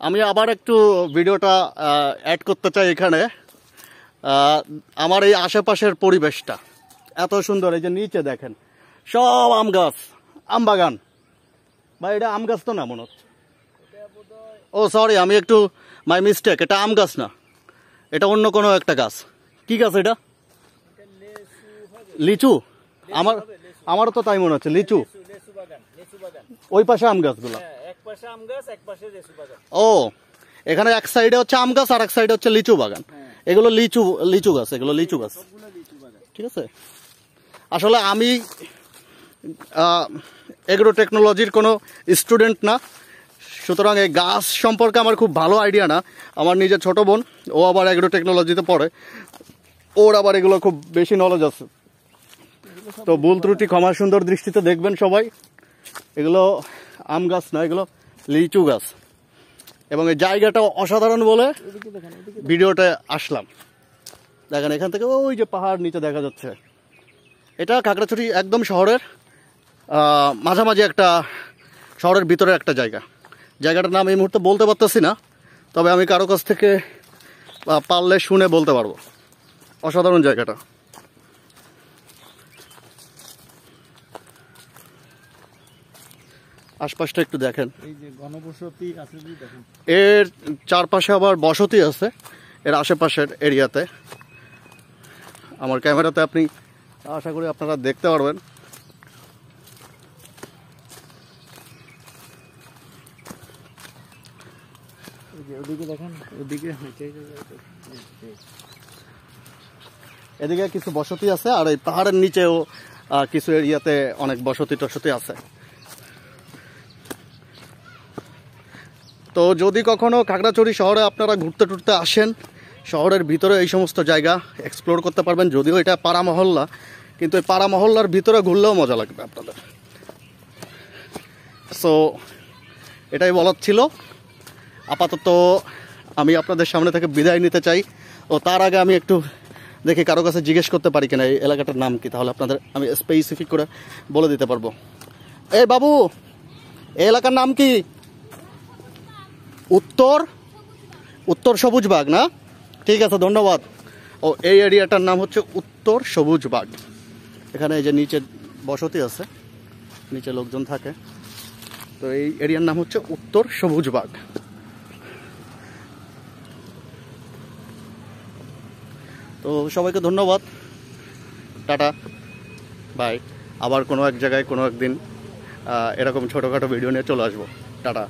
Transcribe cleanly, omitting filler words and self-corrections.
আমি আবার একটু ভিডিওটা অ্যাড করতে চাই এখানে। আমার এই আশেপাশের পরিবেশটা এত সুন্দর, এই যে নিচে দেখেন সব আম গাছ, আম বাগান। ভাই এটা আম গাছ তো না মনে হচ্ছে, ও সরি আমি একটু মাই মিস্টেক, এটা আম গাছ না, এটা অন্য কোনো একটা গাছ। কি গাছ এটা? লিচু? আমারও তো তাই মনে হচ্ছে লিচু। ওই পাশে আম গাছগুলো, ও এখানে এক সাইডে হচ্ছে আম গাছ আর এক সাইডে হচ্ছে লিচু বাগান। এগুলো লিচু গাছ, এগুলো লিচু গাছ, ঠিক আছে। আসলে আমি এগ্রো টেকনোলজির কোনো স্টুডেন্ট না, সুতরাং এই গাছ সম্পর্কে আমার খুব ভালো আইডিয়া না। আমার নিজের ছোট বোন, ও আবার এগ্রো টেকনোলজিতে পড়ে, ওর আবার এগুলো খুব বেশি নলেজ আছে। তো ভুল ত্রুটি ক্ষমা সুন্দর দৃষ্টিতে দেখবেন সবাই। এগুলো আম গাছ না, এগুলো লিচু গাছ, এবং এই জায়গাটা অসাধারণ বলে ভিডিওতে আসলাম। দেখেন এখান থেকে ওই যে পাহাড় নিচে দেখা যাচ্ছে, এটা খাগড়াছড়ি একদম শহরের মাঝামাঝি একটা, শহরের ভিতরের একটা জায়গা। জায়গাটার নাম এই মুহূর্তে বলতে পারতেছি না, তবে আমি কারো কাছ থেকে পারলে শুনে বলতে পারবো। অসাধারণ জায়গাটা। আশপাশটা একটু দেখেন, এর চারপাশে আবার বসতি আছে এর আশেপাশের এরিয়াতে। আমার ক্যামেরাতে আপনি আশা করি আপনারা দেখতে পারবেন। এদিকে কিছু বসতি আছে, আর এই পাহাড়ের নিচেও কিছু এরিয়াতে অনেক বসতি টসতি আছে। তো যদি কখনো খাগড়াছড়ি শহরে আপনারা ঘুরতে টুরতে আসেন, শহরের ভিতরে এই সমস্ত জায়গা এক্সপ্লোর করতে পারবেন। যদিও এটা পাড়া মহল্লা, কিন্তু এই পাড়া মহল্লার ভিতরে ঘুরলেও মজা লাগবে আপনাদের। সো এটাই বলার ছিল। আপাতত আমি আপনাদের সামনে থেকে বিদায় নিতে চাই। ও তার আগে আমি একটু দেখি কারো কাছে জিজ্ঞেস করতে পারি কিনা এই এলাকাটার নাম কি, তাহলে আপনাদের আমি স্পেসিফিক করে বলে দিতে পারবো। এই বাবু, এই এলাকার নাম কি? উত্তর সবুজবাগ না? ঠিক আছে, ধন্যবাদ। ও এই এরিয়াটার নাম হচ্ছে উত্তর সবুজবাগ। এখানে এই যে নিচে বসতি আছে, নিচে লোকজন থাকে, তো এই এরিয়ার নাম হচ্ছে উত্তর সবুজবাগ। তো সবাইকে ধন্যবাদ, টাটা, বাই। আবার কোনো এক জায়গায় কোনো একদিন এরকম ছোটোখাটো ভিডিও নিয়ে চলে আসবো। টাটা।